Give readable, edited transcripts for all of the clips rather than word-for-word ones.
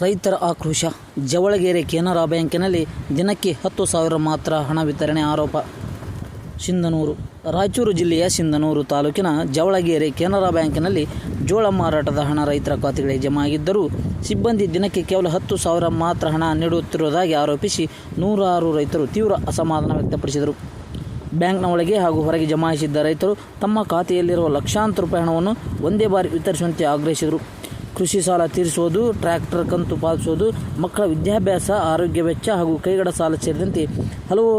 ರೈತರ ಆಕ್ರೋಶ. ಜವಳಗೆರೆ ಕೆನರಾ ಬ್ಯಾಂಕಿನಲ್ಲಿ ದಿನಕ್ಕೆ 10,000 ಮಾತ್ರ ಹಣ ವಿತರಣೆ ಆರೋಪ. ಸಿಂಧನೂರು. ರಾಯಚೂರು ಜಿಲ್ಲೆಯ ಸಿಂಧನೂರು ತಾಲೂಕಿನ ಜವಳಗೆರೆ ಕೆನರಾ ಬ್ಯಾಂಕಿನಲ್ಲಿ ಜೋಳ ಮಾರಾಟದ ಹಣ ರೈತರ ಖಾತೆಗಳಿಗೆ ಜಮಾ ಆಗಿದ್ದರೂ ಸಿಬ್ಬಂದಿ ದಿನಕ್ಕೆ ಕೇವಲ 10,000 ಮಾತ್ರ ಹಣ ನೀಡುತ್ತಿರುವುದಾಗಿ ಆರೋಪಿಸಿ ನೂರಾರು ರೈತರು ತೀವ್ರ ಅಸಮಾಧಾನ ವ್ಯಕ್ತಪಡಿಸಿದರು. ಬ್ಯಾಂಕ್ನ ಒಳಗೆ ಹಾಗೂ ಹೊರಗೆ ಜಮಾಯಿಸಿದ್ದ ರೈತರು ತಮ್ಮ ಖಾತೆಯಲ್ಲಿರುವ ಲಕ್ಷಾಂತರ ರೂಪಾಯಿ ಹಣವನ್ನು ಒಂದೇ ಬಾರಿ ವಿತರಿಸುವಂತೆ ಆಗ್ರಹಿಸಿದರು. ಕೃಷಿ ಸಾಲ ತೀರಿಸುವುದು, ಟ್ರ್ಯಾಕ್ಟರ್ ಕಂತು ಪಾವತಿಸುವುದು, ಮಕ್ಕಳ ವಿದ್ಯಾಭ್ಯಾಸ, ಆರೋಗ್ಯ ವೆಚ್ಚ ಹಾಗೂ ಕೈಗಡ ಸಾಲ ಸೇರಿದಂತೆ ಹಲವು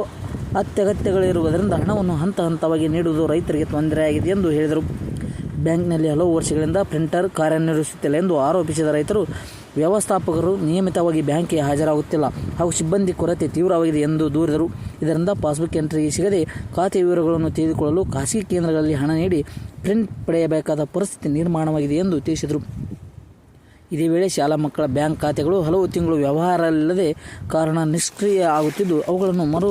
ಅತ್ಯಗತ್ಯಗಳಿರುವುದರಿಂದ ಹಣವನ್ನು ಹಂತ ಹಂತವಾಗಿ ನೀಡುವುದು ರೈತರಿಗೆ ತೊಂದರೆಯಾಗಿದೆ ಎಂದು ಹೇಳಿದರು. ಬ್ಯಾಂಕ್ನಲ್ಲಿ ಹಲವು ವರ್ಷಗಳಿಂದ ಪ್ರಿಂಟರ್ ಕಾರ್ಯನಿರ್ವಹಿಸುತ್ತಿಲ್ಲ ಎಂದು ಆರೋಪಿಸಿದ ರೈತರು ವ್ಯವಸ್ಥಾಪಕರು ನಿಯಮಿತವಾಗಿ ಬ್ಯಾಂಕಿಗೆ ಹಾಜರಾಗುತ್ತಿಲ್ಲ ಹಾಗೂ ಸಿಬ್ಬಂದಿ ಕೊರತೆ ತೀವ್ರವಾಗಿದೆ ಎಂದು ದೂರಿದರು. ಇದರಿಂದ ಪಾಸ್ಬುಕ್ ಎಂಟ್ರಿಗೆ ಸಿಗದೆ ಖಾತೆ ವಿವರಗಳನ್ನು ತಿಳಿದುಕೊಳ್ಳಲು ಖಾಸಗಿ ಕೇಂದ್ರಗಳಲ್ಲಿ ಹಣ ನೀಡಿ ಪ್ರಿಂಟ್ ಪಡೆಯಬೇಕಾದ ಪರಿಸ್ಥಿತಿ ನಿರ್ಮಾಣವಾಗಿದೆ ಎಂದು ತಿಳಿಸಿದರು. ಇದೇ ವೇಳೆ ಶಾಲಾ ಮಕ್ಕಳ ಬ್ಯಾಂಕ್ ಖಾತೆಗಳು ಹಲವು ತಿಂಗಳು ವ್ಯವಹಾರವಿಲ್ಲದೆ ಕಾರಣ ನಿಷ್ಕ್ರಿಯ ಆಗುತ್ತಿದ್ದು ಅವುಗಳನ್ನು ಮರು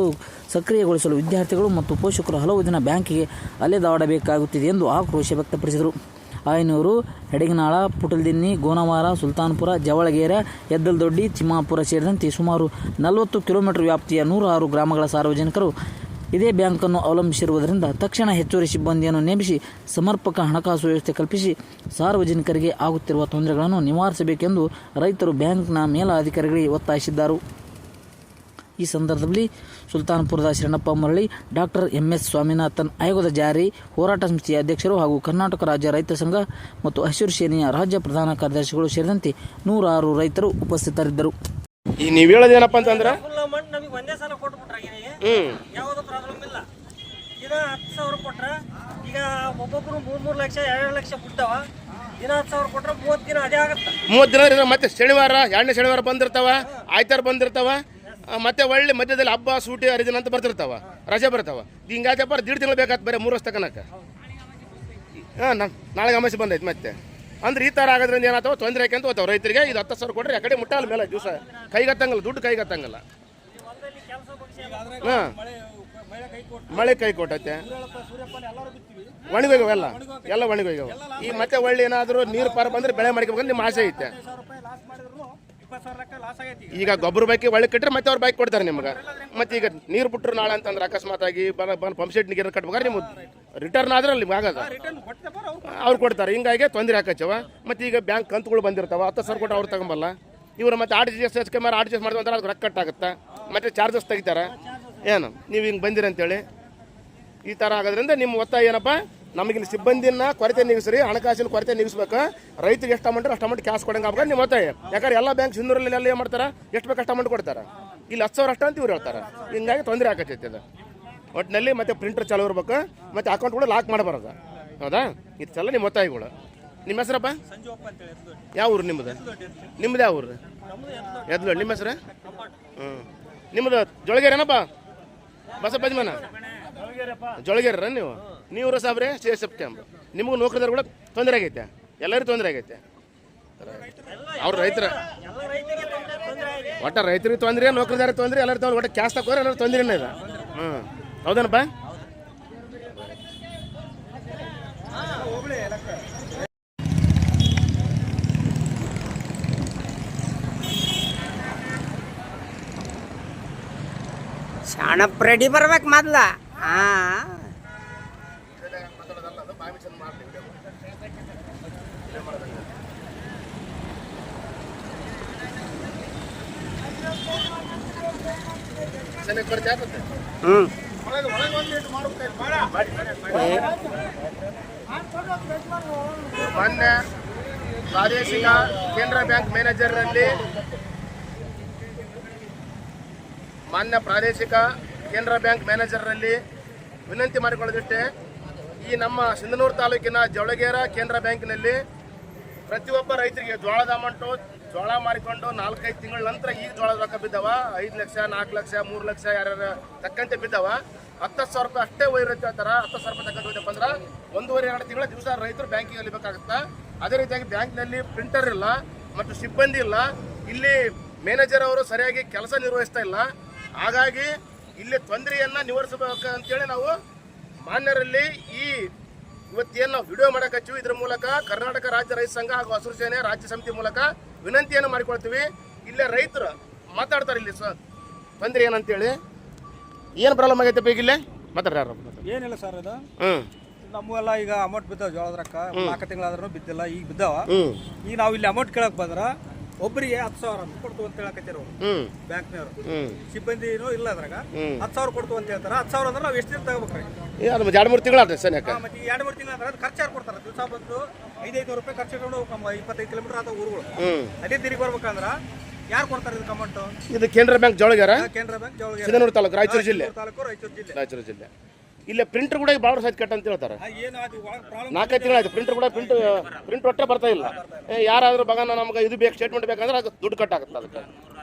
ಸಕ್ರಿಯಗೊಳಿಸಲು ವಿದ್ಯಾರ್ಥಿಗಳು ಮತ್ತು ಪೋಷಕರು ಹಲವು ದಿನ ಬ್ಯಾಂಕಿಗೆ ಅಲೆದಾಡಬೇಕಾಗುತ್ತಿದೆ ಎಂದು ಆಕ್ರೋಶ ವ್ಯಕ್ತಪಡಿಸಿದರು. ಆಯನೂರು, ಹೆಡಗನಾಳ, ಪುಟಲ್ದಿನ್ನಿ, ಗೋನವಾರ, ಸುಲ್ತಾನ್ಪುರ, ಜವಳಗೆರೆ, ಯದ್ದಲದೊಡ್ಡಿ, ತಿಮ್ಮಾಪುರ ಸೇರಿದಂತೆ ಸುಮಾರು 40 ಕಿಲೋಮೀಟರ್ ವ್ಯಾಪ್ತಿಯ 106 ಗ್ರಾಮಗಳ ಸಾರ್ವಜನಿಕರು ಇದೇ ಬ್ಯಾಂಕನ್ನು ಅವಲಂಬಿಸಿರುವುದರಿಂದ ತಕ್ಷಣ ಹೆಚ್ಚುವರಿ ಸಿಬ್ಬಂದಿಯನ್ನು ನೇಮಿಸಿ ಸಮರ್ಪಕ ಹಣಕಾಸು ವ್ಯವಸ್ಥೆ ಕಲ್ಪಿಸಿ ಸಾರ್ವಜನಿಕರಿಗೆ ಆಗುತ್ತಿರುವ ತೊಂದರೆಗಳನ್ನು ನಿವಾರಿಸಬೇಕೆಂದು ರೈತರು ಬ್ಯಾಂಕ್ನ ಮೇಲಾಧಿಕಾರಿಗಳಿಗೆ ಒತ್ತಾಯಿಸಿದ್ದಾರೆ. ಈ ಸಂದರ್ಭದಲ್ಲಿ ಸುಲ್ತಾನ್ಪುರದ ಶರಣಪ್ಪ ಮುರಳಿ, ಡಾಕ್ಟರ್ MS ಸ್ವಾಮಿನಾಥನ್, ಆಯೋಗದ ಜಾರಿ ಹೋರಾಟ ಸಮಿತಿಯ ಅಧ್ಯಕ್ಷರು ಹಾಗೂ ಕರ್ನಾಟಕ ರಾಜ್ಯ ರೈತ ಸಂಘ ಮತ್ತು ಹಸಿರು ಸೇನೆಯ ರಾಜ್ಯ ಪ್ರಧಾನ ಕಾರ್ಯದರ್ಶಿಗಳು ಸೇರಿದಂತೆ ನೂರಾರು ರೈತರು ಉಪಸ್ಥಿತರಿದ್ದರು. ಈ ನೀವು ಹೇಳೋದೇನಪ್ಪ ಅಂತಂದ್ರೆ ಒಂದೇ ಸಲ ಕೊಟ್ಬಿಟ್ರೆ ಯಾವುದು ಪ್ರಾಬ್ಲಮ್ ಇಲ್ಲ. ದಿನ 10,000 ಕೊಟ್ರೆ ಈಗ ಒಬ್ಬೊಬ್ರು 3 ಲಕ್ಷ 2 ಲಕ್ಷ ಬಿಡ್ತಾವ. ದಿನ 10,000 ಕೊಟ್ರೆ 30 ದಿನ ಅದೇ ಆಗುತ್ತೆ. 30 ದಿನ ಮತ್ತೆ ಶನಿವಾರ, 2ನೇ ಶನಿವಾರ ಬಂದಿರ್ತಾವ, ಆಯ್ತಾರ ಬಂದಿರ್ತಾವ, ಮತ್ತೆ ಒಳ್ಳೆ ಮಧ್ಯದಲ್ಲಿ ಹಬ್ಬ ಸೂಟಿ ಹರಿದಿನ ಅಂತ ಬರ್ತಿರ್ತಾವ, ರಜೆ ಬರ್ತಾವ. ಹಿಂಗಾದಪ್ಪ 1.5 ತಿಂಗಳು ಬೇಕಾಗ್ತದೆ ಬರೀ 3 ವರ್ಷ ತನಕ. ನಾಳೆಗೆ ಅಮಾಸೆ ಬಂದೈತೆ ಮತ್ತೆ ಅಂದ್ರೆ ಈ ಥರ ಆಗೋದ್ರಿಂದ ಏನಾಗ್ತಾವ ತೊಂದರೆ ಯಾಕೆಂತ ಹೋಗ್ತಾವ ರೈತರಿಗೆ. ಇದು 10,000 ಕೊಟ್ಟರೆ ಯಾಕಡೆ ಮುಟ್ಟಾಲ ಮೇಲೆ ದಿವಸ ಕೈಗತ್ತಂಗಲ್ಲ, ದುಡ್ಡು ಕೈಗತ್ತಂಗಲ್ಲ. ಹಾಂ, ಮಳೆ ಕೈ ಕೊಟ್ಟೈತೆ, ಒಣಗೋಗ್ಯಾವ, ಎಲ್ಲ ಒಣಗೋಗ್ಯಾವ. ಈಗ ಮತ್ತೆ ಒಳ್ಳೆ ಏನಾದರೂ ನೀರು ಪಾರ ಬಂದರೆ ಬೆಳೆ ಮಾಡ್ಕೋಬೇಕಂದ್ರೆ ನಿಮ್ಮ ಆಸೆ ಐತೆ. ಈಗ ಗೊಬ್ಬರ ಬೈಕಿ ಒಳ್ಳೆ ಕಟ್ಟರೆ ಮತ್ತೆ ಅವ್ರು ಬೈಕ್ ಕೊಡ್ತಾರೆ ನಿಮ್ಗೆ. ಮತ್ತೆ ಈಗ ನೀರು ಬಿಟ್ಟರು ನಾಳೆ ಅಂತಂದ್ರೆ ಅಕಸ್ಮಾತ್ ಆಗಿ ಪಂಪ್ ಸೆಟ್ ನೀರು ಕಟ್ಬೇಕಾದ್ರೆ ನಿಮ್ಗೆ ರಿಟರ್ನ್ ಆದ್ರೆ ಅಲ್ಲಿ ಆಗದ ಅವ್ರು ಕೊಡ್ತಾರೆ. ಹಿಂಗಾಗಿ ತೊಂದರೆ ಹಾಕಚ್ಚವ. ಮತ್ತು ಈಗ ಬ್ಯಾಂಕ್ ಕಂತುಗಳು ಬಂದಿರ್ತಾವ, 10,000 ಕೊಟ್ಟು ಅವ್ರು ತಗೊಂಬಲ್ಲ. ಇವರು ಮತ್ತೆ RTGS RTGS ಮಾಡಿದ್ರು ಅಂದ್ರೆ ಅದು ರೊಕ್ಕ ಕಟ್ಟಾಗುತ್ತೆ, ಮತ್ತೆ ಚಾರ್ಜಸ್ ತೆಗಿತಾರೆ. ಏನು ನೀವು ಹಿಂಗೆ ಬಂದಿರಂತೇಳಿ ಈ ಥರ ಆಗೋದ್ರಿಂದ ನಿಮ್ಮ ಒತ್ತಾಯ ಏನಪ್ಪ, ನಮಗಿಲ್ಲಿ ಸಿಬ್ಬಂದಿನ ಕೊರತೆ ನೀಗಿಸ್ರಿ, ಹಣಕಾಸಿನ ಕೊರತೆ ನೀಗಿಸ್ಬೇಕು. ರೈತರಿಗೆ ಎಷ್ಟು ಅಮೌಂಟ್ ಕ್ಯಾಶ್ ಕೊಡಂಗೆ ಆಗ್ಬೇಕು ನಿಮ್ಮ ಒತ್ತಾಯ. ಯಾಕಂದ್ರೆ ಎಲ್ಲ ಬ್ಯಾಂಕ್ ಸಿಂಧೂರಲ್ಲಿ ಎಲ್ಲ ಏನು ಮಾಡ್ತಾರೆ, ಎಷ್ಟು ಬೇಕು ಅಷ್ಟು ಅಮೌಂಟ್ ಕೊಡ್ತಾರೆ. ಇಲ್ಲಿ 10,000 ಅಷ್ಟು ಅಂತ ಇವ್ರು ಹೇಳ್ತಾರೆ. ಹಿಂಗಾಗಿ ತೊಂದರೆ ಆಕತ್ತೈತೆ ಅದು. ಒಟ್ಟಿನಲ್ಲಿ ಮತ್ತೆ ಪ್ರಿಂಟರ್ ಚಾಲು ಇರ್ಬೇಕು, ಮತ್ತು ಅಕೌಂಟ್ ಕೂಡ ಲಾಕ್ ಮಾಡಬಾರ್ದು. ಹೌದಾ? ಇದೆಲ್ಲ ನಿಮ್ಮ ಒತ್ತಾಯಗಳು. ನಿಮ್ಮ ಹೆಸರಪ್ಪ ಯಾವ ಊರು ನಿಮ್ಮದು? ನಿಮ್ಮದು ಯಾವ ಊರು? ಎದ್ಲು. ನಿಮ್ಮ ಹೆಸರು? ನಿಮ್ಮದು ಜೊಳಗೇರೇನಪ್ಪ? ಬಸಪ್ಪ ಯಜಮಾನ ಜೊಳಗೇರ ನೀವು ಸಾಬ್ರೆ CSF ಕ್ಯಾಂಪ್. ನಿಮಗೂ ನೌಕರಿದಾರ ಕೂಡ ತೊಂದರೆ ಆಗೈತೆ, ಎಲ್ಲರಿಗೂ ತೊಂದರೆ ಆಗೈತೆ. ಅವ್ರು ರೈತರ ಒಟ್ಟ ರೈತರಿಗೆ ತೊಂದರೆ, ನೌಕರಿದಾರ ತೊಂದರೆ, ಎಲ್ಲರೂ ತೊಂದರೆ. ಒಟ್ಟು ಕ್ಯಾಶ್ ತಗೋರೆ ಎಲ್ಲರೂ ತೊಂದರೆನೇ ಇದೆ. ಹೌದೇನಪ್ಪ? ಶಾಣಪ್ಪ ರೆಡಿ ಬರ್ಬೇಕು ಮೊದ್ಲ. ಮಾನ್ಯ ಪ್ರಾದೇಶಿಕ ಕೇಂದ್ರ ಬ್ಯಾಂಕ್ ಮ್ಯಾನೇಜರ್ನಲ್ಲಿ ವಿನಂತಿ ಮಾಡಿಕೊಳ್ಳೋದಿಷ್ಟೇ, ಈ ನಮ್ಮ ಸಿಂಧನೂರು ತಾಲೂಕಿನ ಜವಳಗೆರೆ ಕೇಂದ್ರ ಬ್ಯಾಂಕಿನಲ್ಲಿ ಪ್ರತಿಯೊಬ್ಬ ರೈತರಿಗೆ ಜೋಳದ ಅಮೌಂಟು ಜೋಳ ಮಾರಿಕೊಂಡು 4-5 ತಿಂಗಳ ನಂತರ ಈಗ ಜೋಳದ ರೊಕ್ಕ ಬಿದ್ದಾವ. 5 ಲಕ್ಷ, 4 ಲಕ್ಷ, 3 ಲಕ್ಷ ಯಾರ್ಯಾರ ತಕ್ಕಂತೆ ಬಿದ್ದಾವ. 10,000 ರೂಪಾಯಿ ಅಷ್ಟೇ ಒಯ್ಯಿರುತ್ತೆ ಅಂತಾರೆ. 10,000 ರೂಪಾಯಿ ತಕ್ಕಂತ ಹೋಯ್ತಪ್ಪ ಅಂದ್ರೆ 1.5-2 ತಿಂಗಳ ದಿವಸ ರೈತರು ಬ್ಯಾಂಕಿಗೆ ಅಲ್ಲಿಬೇಕಾಗುತ್ತೆ. ಅದೇ ರೀತಿಯಾಗಿ ಬ್ಯಾಂಕ್ನಲ್ಲಿ ಪ್ರಿಂಟರ್ ಇಲ್ಲ ಮತ್ತು ಸಿಬ್ಬಂದಿ ಇಲ್ಲ. ಇಲ್ಲಿ ಮ್ಯಾನೇಜರ್ ಅವರು ಸರಿಯಾಗಿ ಕೆಲಸ ನಿರ್ವಹಿಸ್ತಾ ಇಲ್ಲ. ಹಾಗಾಗಿ ಇಲ್ಲಿ ತೊಂದರೆಯನ್ನು ನಿವಾರಿಸಬೇಕು ಅಂತೇಳಿ ನಾವು ಮಾನ್ಯರಲ್ಲಿ ಈ ಇವತ್ತೇನು ನಾವು ವಿಡಿಯೋ ಮಾಡಕತ್ತೀವಿ, ಇದ್ರ ಮೂಲಕ ಕರ್ನಾಟಕ ರಾಜ್ಯ ರೈತ ಸಂಘ ಹಾಗೂ ಹಸಿರು ಸೇನೆ ರಾಜ್ಯ ಸಮಿತಿ ಮೂಲಕ ವಿನಂತಿಯನ್ನು ಮಾಡಿಕೊಳ್ತೀವಿ. ಇಲ್ಲೇ ರೈತರು ಮಾತಾಡ್ತಾರೆ, ಇಲ್ಲಿ ತೊಂದರೆ ಏನಂತೇಳಿ, ಏನು ಪ್ರಾಬ್ಲಮ್ ಆಗೈತೆ ಬೇಕಿಲ್ಲೇ ಮಾತಾಡ್ಯಾರ? ಏನಿಲ್ಲ ಸರ್, ಇದು ನಮ್ಮೆಲ್ಲ ಈಗ ಅಮೌಂಟ್ ಬಿದ್ದಾವ, ಜೋಳದ ರೊಕ್ಕ 4 ತಿಂಗಳಾದ್ರೂ ಬಿದ್ದಿಲ್ಲ, ಈಗ ಬಿದ್ದಾವ. ಈಗ ನಾವು ಇಲ್ಲಿ ಅಮೌಂಟ್ ಕೇಳಕ್ ಬಂದ್ರ ಒಬ್ಬರಿಗೆ 10,000 ಕೊಡ್ತು ಅಂತ ಹೇಳಕತ್ತೀರ ಬ್ಯಾಂಕ್ನವ್ರು. ಸಿಬ್ಬಂದಿನೂ ಇಲ್ಲ ಅದ್ರಾಗ 10,000 ಕೊಡ್ತು ಅಂತ ಹೇಳ್ತಾರ. 10,000 ಅಂದ್ರೆ ನಾವು ಎಷ್ಟು ದಿನ ತಗೋಬೇಕ್ರಿ? 2-3 ತಿಂಗಳಾದ್ರೆ ಸರ್. ಮತ್ತೆ 2-3 ತಿಂಗಳ ಅಂದ್ರೆ ಖರ್ಚು ಯಾರು ಕೊಡ್ತಾರ? ದಿವಸ ಬಂದು 500 ರೂಪಾಯಿ ಖರ್ಚು ಇಟ್ಕೊಂಡು 25 ಕಿಲೋಮೀಟರ್ ಆದ ಊರುಗಳು ಅದೇ ತಿರುಗಿ ಬರ್ಬೇಕಂದ್ರ ಯಾರು ಕೊಡ್ತಾರೆ ಇದಕ್ಕೆ ಅಮೌಂಟ್? ಇದು ಕೇಂದ್ರ ಬ್ಯಾಂಕ್ ಜವಳಗೆರ, ಕೇಂದ್ರ ಬ್ಯಾಂಕ್ ಜವಳಗೆರೆ, ಸಿಂಧನೂರು ತಾಲೂಕು, ರಾಯಚೂರು ಜಿಲ್ಲೆ. ರಾಯಚೂರು ಜಿಲ್ಲೆ. ಇಲ್ಲೇ ಪ್ರಿಂಟರ್ ಕೂಡ ಭಾಳ ಸೈಟ್ ಕಟ್ಟ ಅಂತ ಹೇಳ್ತಾರೆ. 4-5 ತಿಂಗಳಾಯ್ತು ಪ್ರಿಂಟರ್ ಕೂಡ ಪ್ರಿಂಟ್ ಒಟ್ಟೆ ಬರ್ತಾ ಇಲ್ಲ. ಯಾರಾದ್ರೂ ಬಗನ ನಮ್ಗೆ ಇದು ಬೇಕು, ಸ್ಟೇಟ್ಮೆಂಟ್ ಬೇಕಂದ್ರೆ ಅದು ದುಡ್ಡು ಕಟ್ಟಾಗುತ್ತೆ ಅದಕ್ಕೆ.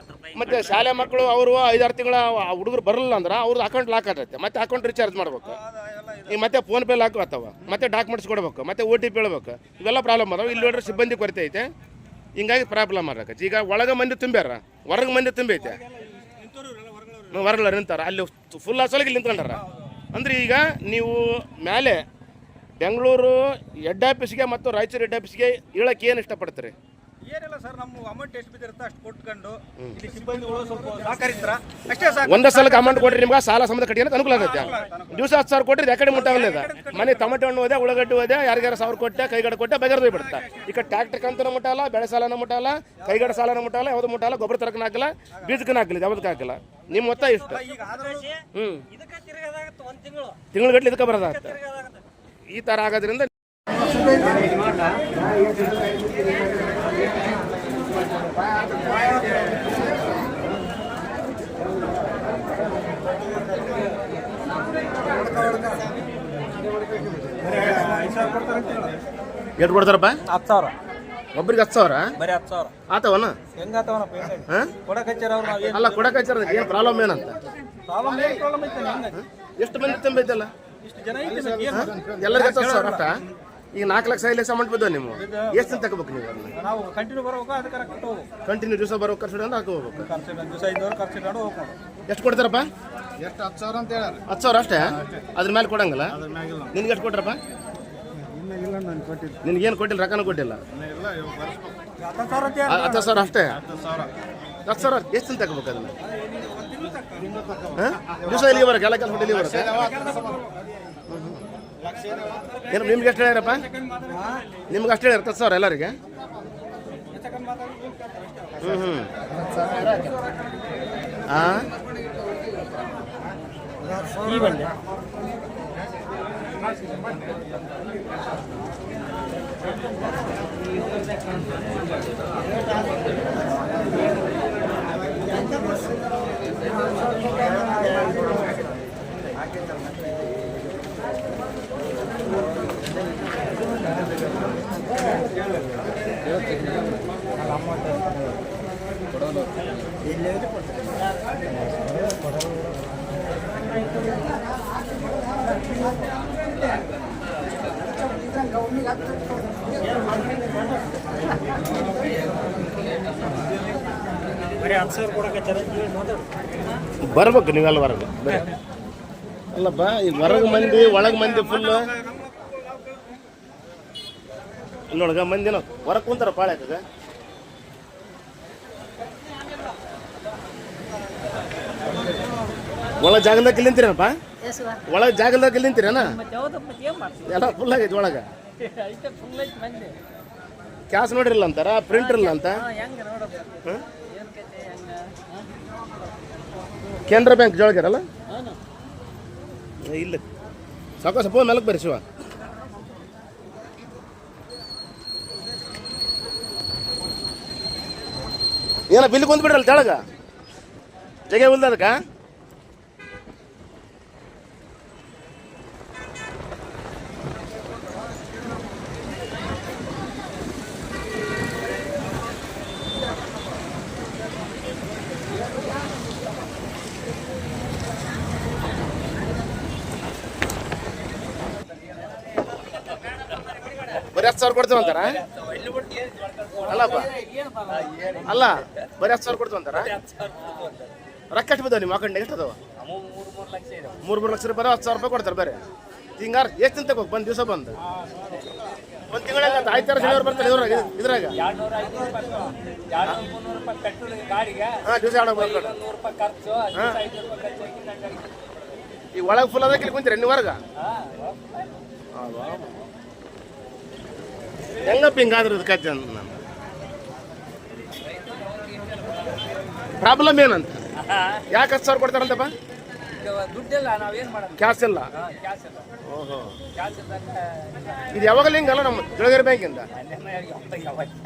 ಮತ್ತೆ ಶಾಲೆ ಮಕ್ಕಳು ಅವರು 5-6 ತಿಂಗಳ ಹುಡುಗರು ಬರಲಿಲ್ಲ ಅಂದ್ರೆ ಅವ್ರದ್ದು ಅಕೌಂಟ್ ಲಾಕ್ ಆಗತ್ತೆ, ಮತ್ತೆ ಅಕೌಂಟ್ ರಿಚಾರ್ಜ್ ಮಾಡ್ಬೇಕು, ಈಗ ಮತ್ತೆ ಫೋನ್ ಪೇ ಲಾಕ್ ಆಗ್ತಾವ, ಮತ್ತೆ ಡಾಕ್ಯುಮೆಂಟ್ಸ್ ಕೊಡ್ಬೇಕು, ಮತ್ತೆ OTP ಹೇಳ್ಬೇಕು. ಇವೆಲ್ಲ ಪ್ರಾಬ್ಲಮ್ ಅದಾವ. ಇಲ್ಲಿ ನೋಡ್ರೆ ಸಿಬ್ಬಂದಿ ಕೊರತೆ ಐತೆ, ಹಿಂಗಾಗಿ ಪ್ರಾಬ್ಲಮ್ ಆಗತ್ತೆ. ಈಗ ಒಳಗೆ ಮಂದಿ ತುಂಬ್ಯಾರ, ಹೊರಗೆ ಮಂದಿ ತುಂಬೈತೆ, ಹೊರಗಡೆ ನಿಂತಾರ. ಅಲ್ಲಿ ಫುಲ್ ಅಸಲಿಗೆ ಇಲ್ಲಿ ನಿಂತ್ಕೊಂಡಾರ. ಅಂದ್ರೆ ಈಗ ನೀವು ಮೇಲೆ ಬೆಂಗಳೂರು ಹೆಡ್ ಆಫೀಸ್ಗೆ ಮತ್ತು ರಾಯಚೂರು ಹೆಡ್ ಆಫೀಸ್ಗೆ ಹೇಳಕ್ಕೆ ಏನು ಇಷ್ಟಪಡ್ತೀರಿ? ಏನಿಲ್ಲ ಸರ್, ನಮ್ಮ ಅಮೌಂಟ್ ಎಷ್ಟು ಬಿದ್ದಿರುತ್ತೆ ಅಷ್ಟು ಕೊಟ್ಕೊಂಡು ಇಲ್ಲಿ ಸಿಬ್ಬಂದಿಗಳು ಸ್ವಲ್ಪ ಸಹಕರಿಸ್ತಾರ ಅಷ್ಟೇ ಸಾಕು. ಒಂದೇ ಸಲಕ್ಕೆ ಅಮೌಂಟ್ ಕೊಟ್ರಿ ನಿಮ್ಗೆ ಸಾಲ ಸಂಬಂಧ ಕಟ್ಟಿ ಅನುಕೂಲ ಆಗುತ್ತೆ. ದಿವಸ 10,000 ಕೊಟ್ರಿ ಯಾಕಡೆ ಮುಟ್ಟಾಗಲ್ಲ. ಮನೆ ಟೊಮೆಟೊ ಹಣ್ಣು ಹೋದೆ, ಉಳ್ಳಾಗಡ್ಡಿ ಹೋದೆ, ಯಾರಿಗಾರ 1000 ಕೊಟ್ಟೆ, ಕೈಗಡೆ ಕೊಟ್ಟೆ, ಬಗೆರ್ದು ಬಿಡುತ್ತೆ. ಈಗ ಟ್ಯಾಕ್ಟರ್ ಕಂತನ ಮುಟ್ಟಲ್ಲ, ಬೆಳೆ ಸಾಲನ ಮುಟ್ಟಲ್ಲ, ಕೈಗಡೆ ಸಾಲನ ಮುಟ್ಟಲ್ಲ, ಯಾವ್ದು ಮುಟ್ಟಲ್ಲ, ಗೊಬ್ಬರ ತರಕನ ಹಾಕಲ್ಲ, ಬೀಜಕ್ಕನ ಹಾಕಲ್ಲ, ಯಾವ್ದಕ್ಕೆ ಹಾಕಲ್ಲ. ನಿಮ್ಮ ಮೊತ್ತ ಇಷ್ಟ ತಿಂಗಳಗಟ್ಲೆ ಇದಕ್ಕೆ ಬರೋದಾಗುತ್ತೆ. ಈ ಥರ ಆಗೋದ್ರಿಂದ ಎಷ್ಟು ಕೊಡ್ತಾರಪ್ಪ? 10,000 ಒಬ್ರಿಗೆ 10,000 ಬರೀ 10,000 ಆತವನ? ಹೆಂಗಾತವನ ಅಲ್ಲ ಕೊಡಕ್ಕೆ ಹಚ್ಚಾರ. ಏನು ಪ್ರಾಬ್ಲಮ್ ಏನಂತ? ಪ್ರಾಬ್ಲಮ್ ಐತೆ. ಎಷ್ಟು ಮಂದಿ ತುಂಬೈತಲ್ಲ? ಇಷ್ಟು ಜನ ಐತೆ ಎಲ್ಲರಿಗೂ 10,000 ಅಷ್ಟ. ಈಗ 4 ಲಕ್ಷ 5 ಲಕ್ಷ ಅಮೌಂಟ್ ಬಿದ್ದೋ ನೀವು ಎಷ್ಟು ದಿನ ತಗೋಬೇಕು? ನೀವು ನಾವು ಕಂಟಿನ್ಯೂ ಬರಬೇಕು, ಅದಕ್ಕೆ ಕರೆಕ್ಟ್ ಹೋಗ್ಬೇಕು. ಕಂಟಿನ್ಯೂ ದಿವಸ ಬರೋ ಖರ್ಚು ಅಂದ್ರೆ ಹಾಕಿ ಹೋಗ್ಬೇಕು. ಖರ್ಚು ದಿವಸ 500 ಖರ್ಚು ಇಟ್ಟು ಹೋಗ್ಬೇಕು. ಎಷ್ಟು ಕೊಡ್ತಾರಪ್ಪ? ಎಷ್ಟು 10,000 ಅಂತ ಹೇಳಾರ. 10,000 ಅಷ್ಟೇ? ಅದ್ರ ಮೇಲೆ ಕೊಡಂಗಲ್ಲ? ನಿನ್ಗೆ ಎಷ್ಟು ಕೊಟ್ರಪ್ಪ? ನಿನ್ಗೇನು ಕೊಟ್ಟಿಲ್ಲ, ರೊಕ್ಕನೂ ಕೊಟ್ಟಿಲ್ಲ. 10,000 ಅಷ್ಟೇ? 10,000 ಎಷ್ಟು ದಿನ ತಗೋಬೇಕು ಅದನ್ನ? ದಿವಸ ಇಲ್ಲಿಗೆ ಬರೋಕೆ ಎಲ್ಲ ಕೆಲಸ ಇಲ್ಲಿ ಬರುತ್ತೆ. ಏನು ನಿಮ್ಗೆ ಎಷ್ಟು ಹೇಳ್ಯಾರಪ್ಪ? ನಿಮ್ಗೆ ಅಷ್ಟು ಹೇಳ್ಯಾರ 10,000 ಎಲ್ಲರಿಗೆ? ಹಾಂ ಬರೀ 10,000 ಕೊಡಕ್ಕೆ ಬರ್ಬೇಕು ನೀವೆಲ್ಲ ಹೊರಗೆ. ಅಲ್ಲಪ್ಪ ಈಗ ಹೊರಗೆ ಮಂದಿ ಒಳಗೆ ಮಂದಿ ಫುಲ್ ನೋಡ್ಗ ಮಂದಿನ ಹೊರಗೆ ಕುಂತಾರ ಪಾಳ್ಯಕ್ಕೆ. ಒಳಗೆ ಜಾಗದಾಗ ನಿಂತೀರೇನಪ್ಪ? ಒಳಗೆ ಜಾಗದಾಗ ನಿಂತೀರೇನ? ಎಲ್ಲ ಫುಲ್ ಆಗೈತಿ ಒಳಗೆ. ಕ್ಯಾಶ್ ನೋಡಿರಲ್ಲ ಅಂತಾರ, ಪ್ರಿಂಟ್ ಇರಲ್ಲ ಅಂತ. ಕೇಂದ್ರ ಬ್ಯಾಂಕ್ ಜೋಳಗೆರಲ್ಲ ಇಲ್ಲ ಸಾಕು ಸ್ವಲ್ಪ ಮೇಲಕ್ಕೆ ಬರ್ರಿ ಶಿವ. ಏನ ಬಿಲ್ ಕುಂದ್ಬಿಡ್ರಲ್ಲ ತೆಳಗ ಜಗೆ ಉಲ್ದ ಅದಕ್ಕ? ಬರೀ 10,000 ಕೊಡ್ತೀವಂತಾರ? ಅಲ್ಲಪ್ಪ ಅಲ್ಲ ಬರೀ 10,000 ಕೊಡ್ತೀವಂತಾರ? ರೊಕ್ಕ ಎಷ್ಟು ಬಿದ್ದಾವ ನಿಮ್ಮ ಅಕೌಂಟ್? ಎಷ್ಟು ಅದಾವ? 3 ಲಕ್ಷ ರೂಪಾಯಿ 10,000 ರೂಪಾಯಿ ಕೊಡ್ತಾರೆ ಬೇರೆ. ಹಿಂಗಾರ ಎಷ್ಟು ದಿನ ತಗೋ ಬಂದು ದಿವಸ ಬಂದು ಒಂದು ತಿಂಗಳಾಗ ಆಯ್ತಾರ ಶನಿವಾರ ಬರ್ತಾರೆ ಇದ್ರಾಗ ಹಾಂ ದಿವಸ ಹಾಂ ಈಗ ಒಳಗೆ ಫುಲ್ ಅದಕ್ಕೆ ಇಲ್ಲಿ ಕುಂತೀರಿ ನೀವು ಹೊರಗ ಹೆಂಗಪ್ಪ ಹಿಂಗಾದ್ರೆ ಇದು ಕಜ್ಜ ನಾನು ಪ್ರಾಬ್ಲಮ್ ಏನಂತ ಯಾಕೆ 10,000 ಕೊಡ್ತಾರಂತಪ್ಪ ದುಡ್ಡಿಲ್ಲ ನಾವೇನ್ ಮಾಡೋದು ಕ್ಯಾಶ್ ಇಲ್ಲ ಕ್ಯಾಶ್ ಇಲ್ಲ ಓಹೋ ಕ್ಯಾಶ್ ಇದ್ದಾಗ ಇದು ಯಾವಾಗಲೂ ಹಿಂಗಲ್ಲ ನಮ್ಮ ಜಳಗೇರಿ ಬ್ಯಾಂಕಿಂದ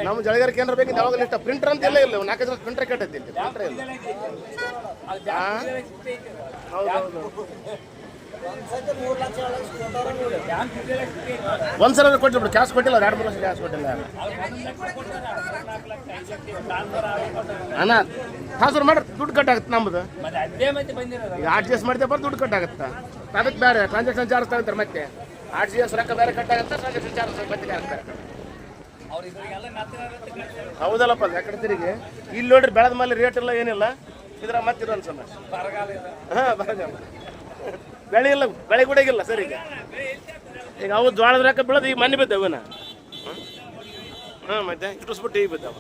ನಮ್ಮ ಜಳಗೇರಿ ಕೇಂದ್ರ ಬ್ಯಾಂಕಿಂದ ಯಾವಾಗಲೂ ಇಷ್ಟ ಪ್ರಿಂಟರ್ ಅಂತ ಇಲ್ಲ 4 ಜನ ಪ್ರಿಂಟರ್ ಕೆಟ್ಟೈತಿ ಇಲ್ಲಿ ಪ್ರಿಂಟರ್ ಇಲ್ಲ ಹೌದೌದು ಒಂದ್ಸಲ ಕೊಟ್ಟಿಬಿಡು ಕ್ಯಾಶ್ ಕೊಟ್ಟಿಲ್ಲ 2-3 ಲಕ್ಷ ಕ್ಯಾಶ್ ಕೊಟ್ಟಿಲ್ಲ ಅಣ್ಣ ಟ್ರಾನ್ಸ್ಫರ್ ಮಾಡ್ರಿ ದುಡ್ಡು ಕಟ್ಟಾಗುತ್ತೆ ನಮ್ಮದು ಈಗ RTGS ಮಾಡ್ತೇವೆ ಬರ್ ದುಡ್ಡು ಕಟ್ಟಾಗುತ್ತೆ ಅದಕ್ಕೆ ಬೇರೆ ಟ್ರಾನ್ಸಾಕ್ಷನ್ ಚಾರ್ಜ್ ತಗೊಂತಾರೆ ಮತ್ತೆ RTGS ರೊಕ್ಕ ಬೇರೆ ಕಟ್ಟಾಗುತ್ತೆ ಟ್ರಾನ್ಸಾಕ್ಷನ್ ಚಾರ್ಜ್ ಮತ್ತೆ ಹಾಕ್ತಾರೆ ಹೌದಲ್ಲಪ್ಪ ಯಾಕಡೆ ತಿರುಗಿ ಇಲ್ಲಿ ನೋಡ್ರಿ ಬೆಳೆದ ಮೇಲೆ ರೇಟ್ ಇಲ್ಲ ಏನಿಲ್ಲ ಇದ್ರ ಮತ್ತಿರೋ ಅನ್ಸಲ್ಲ ಹಾಂ ಬರಗಾಲ ಬೆಳೆ ಇಲ್ಲ ಬೆಳೆ ಕೂಡ ಸರ್ ಈಗ ಅವು ಜೋಳದ ರೊಕ್ಕ ಬೀಳೋದು ಈಗ ಮನೆ ಬಿದ್ದಾವನ ಹಾಂ ಮತ್ತೆ ಇಟ್ಟಿಸ್ಬಿಟ್ಟು ಈಗ ಬಿದ್ದಾವ